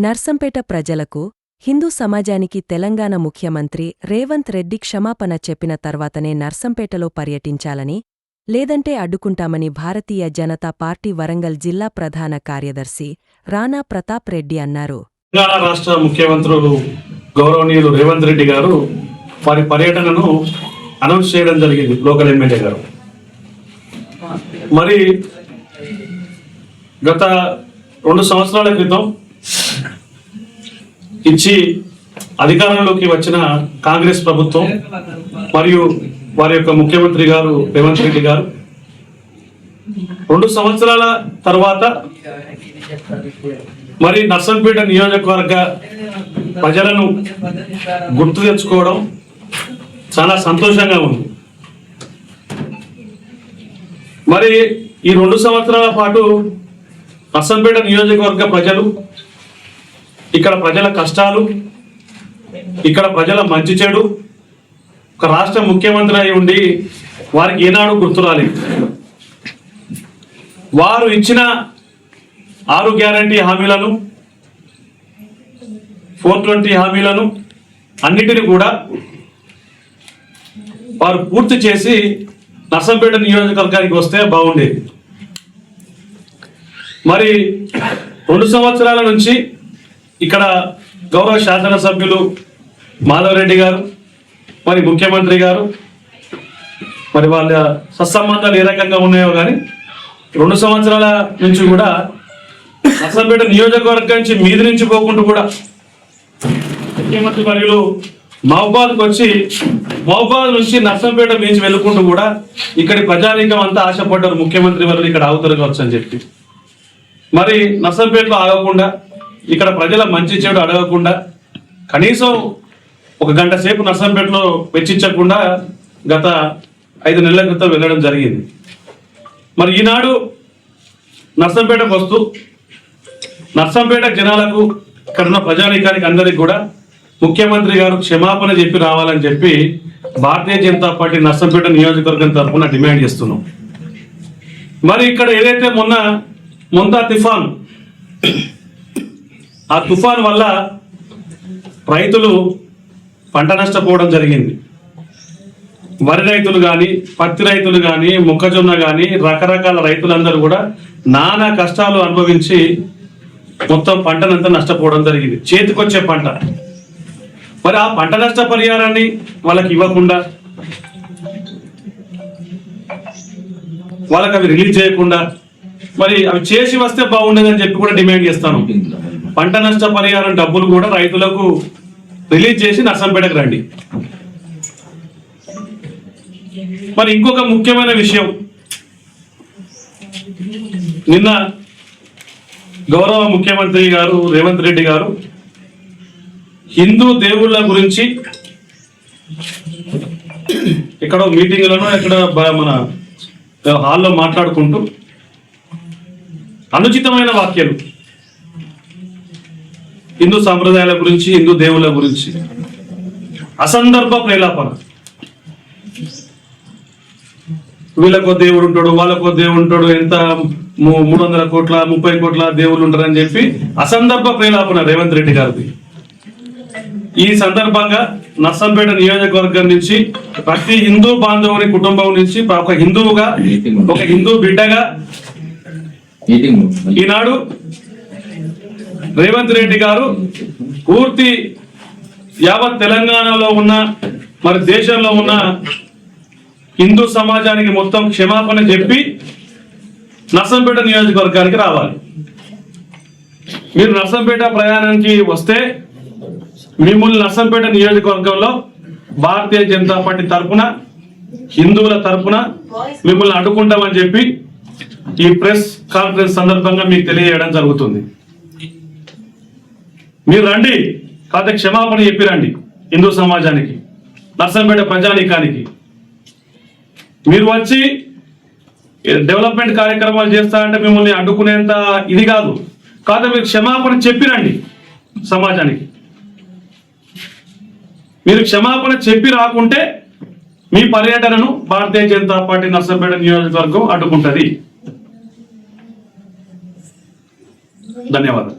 నర్సంపేట ప్రజలకు, హిందూ సమాజానికి తెలంగాణ ముఖ్యమంత్రి రేవంత్ రెడ్డి క్షమాపణ చెప్పిన తర్వాతనే నర్సంపేటలో పర్యటించాలని, లేదంటే అడ్డుకుంటామని భారతీయ జనతా పార్టీ వరంగల్ జిల్లా ప్రధాన కార్యదర్శి రాణా ప్రతాప్ రెడ్డి అన్నారు. తెలంగాణ రాష్ట్ర ముఖ్యమంత్రులు గౌరవనీయులు రేవంత్ రెడ్డి గారు వారి పర్యటనను అనౌన్స్ చేయడం జరిగింది. లోకల్ ఎమ్మెల్యే గారు మరి గత 2 సంవత్సరాల క్రితం ఇచ్చి అధికారంలోకి వచ్చిన కాంగ్రెస్ ప్రభుత్వం మరియు వారి యొక్క ముఖ్యమంత్రి గారు రేవంత్ రెడ్డి గారు 2 సంవత్సరాల తర్వాత మరి నర్సంపేట నియోజకవర్గ ప్రజలను గుర్తు తెచ్చుకోవడం చాలా సంతోషంగా ఉంది. మరి ఈ 2 సంవత్సరాల పాటు నర్సంపేట నియోజకవర్గ ప్రజలు, ఇక్కడ ప్రజల కష్టాలు, ఇక్కడ ప్రజల మంచి చెడు, ఒక రాష్ట్ర ముఖ్యమంత్రి అయి ఉండి వారికి ఏనాడు గుర్తు రాలేదు. వారు ఇచ్చిన 6 గ్యారంటీ హామీలను, 420 హామీలను అన్నిటిని కూడా వారు పూర్తి చేసి నర్సంపేట నియోజకవర్గానికి వస్తే బాగుండేది. మరి 2 సంవత్సరాల నుంచి ఇక్కడ గౌరవ శాసనసభ్యులు మాధవరెడ్డి గారు, మరి ముఖ్యమంత్రి గారు, మరి వాళ్ళ సత్సంబంధాలు ఏ రకంగా ఉన్నాయో కానీ 2 సంవత్సరాల నుంచి కూడా నర్సంపేట నియోజకవర్గం నుంచి మీది నుంచి పోకుండా కూడా ముఖ్యమంత్రి వర్యులు మహబాద్కి వచ్చి మహబాద్ నుంచి నర్సంపేట నుంచి వెళ్ళుకుంటూ కూడా ఇక్కడి ప్రజానీకం అంతా ఆశపడ్డారు ముఖ్యమంత్రి వర్యులు ఇక్కడ ఆగుతారు కావచ్చు అని చెప్పి. మరి నర్సంపేటలో ఆగకుండా, ఇక్కడ ప్రజల మంచి చెడు అడగకుండా, కనీసం 1 గంట సేపు నర్సంపేటలో వెచ్చించకుండా గత 5 నెలల క్రితం వెళ్ళడం జరిగింది. మరి ఈనాడు నర్సంపేటకు వస్తూ నర్సంపేట జనాలకు, ఇక్కడ ఉన్న ప్రజానీకానికి అందరికి కూడా ముఖ్యమంత్రి గారు క్షమాపణ చెప్పి రావాలని చెప్పి భారతీయ జనతా పార్టీ నర్సంపేట నియోజకవర్గం తరఫున డిమాండ్ చేస్తున్నాం. మరి ఇక్కడ ఏదైతే మొన్న తుఫాన్, ఆ తుఫాన్ వల్ల రైతులు పంట నష్టపోవడం జరిగింది. వరి రైతులు కానీ, పత్తి రైతులు కానీ, మొక్కజొన్న కానీ, రకరకాల రైతులందరూ కూడా నానా కష్టాలు అనుభవించి మొత్తం పంటనంతా నష్టపోవడం జరిగింది, చేతికొచ్చే పంట. మరి ఆ పంట నష్ట పరిహారాన్ని వాళ్ళకి ఇవ్వకుండా, వాళ్ళకి అవి రిలీజ్ చేయకుండా, మరి అవి చేసి వస్తే బాగుండేదని చెప్పి కూడా డిమాండ్ చేస్తాను. పంట నష్ట పరిహారం డబ్బులు కూడా రైతులకు రిలీజ్ చేసి నర్సంపేటకు రండి. మరి ఇంకొక ముఖ్యమైన విషయం, నిన్న గౌరవ ముఖ్యమంత్రి గారు రేవంత్ రెడ్డి గారు హిందూ దేవుళ్ళ గురించి ఎక్కడో మీటింగ్లను, ఎక్కడ మన హాల్లో మాట్లాడుకుంటూ అనుచితమైన వ్యాఖ్యలు, హిందూ సాంప్రదాయాల గురించి, హిందూ దేవుళ్ళ గురించి అసందర్భ ప్రేలాపన. వీళ్ళకో దేవుడు ఉంటాడు, వాళ్ళకో దేవుడు ఉంటాడు, ఎంత 300 కోట్ల 30 కోట్ల దేవుళ్ళు ఉంటారని చెప్పి అసందర్భ ప్రేలాపన రేవంత్ రెడ్డి గారిది. ఈ సందర్భంగా నర్సంపేట నియోజకవర్గం నుంచి ప్రతి హిందూ బాంధవుని కుటుంబం నుంచి ఒక హిందువుగా, ఒక హిందూ బిడ్డగా ఈనాడు రేవంత్ రెడ్డి గారు పూర్తి యావత్ తెలంగాణలో ఉన్న, మరి దేశంలో ఉన్న హిందూ సమాజానికి మొత్తం క్షమాపణ చెప్పి నర్సంపేట నియోజకవర్గానికి రావాలి. మీరు నర్సంపేట ప్రయాణానికి వస్తే మిమ్మల్ని నర్సంపేట నియోజకవర్గంలో భారతీయ జనతా పార్టీ తరఫున, హిందువుల తరఫున మిమ్మల్ని అడ్డుకుంటామని చెప్పి ఈ ప్రెస్ కాన్ఫరెన్స్ సందర్భంగా మీకు తెలియజేయడం జరుగుతుంది. మీరు రండి, కాకపోతే క్షమాపణ చెప్పి రండి హిందూ సమాజానికి, నర్సంపేట ప్రజానీకానికి. మీరు వచ్చి డెవలప్మెంట్ కార్యక్రమాలు చేస్తా అంటే మిమ్మల్ని అడ్డుకునేంత ఇది కాదు, కాకపోతే మీరు క్షమాపణ చెప్పి రండి సమాజానికి. మీరు క్షమాపణ చెప్పి రాకుంటే మీ పర్యటనను భారతీయ జనతా పార్టీ నర్సంపేట నియోజకవర్గం అడ్డుకుంటది. ధన్యవాదాలు.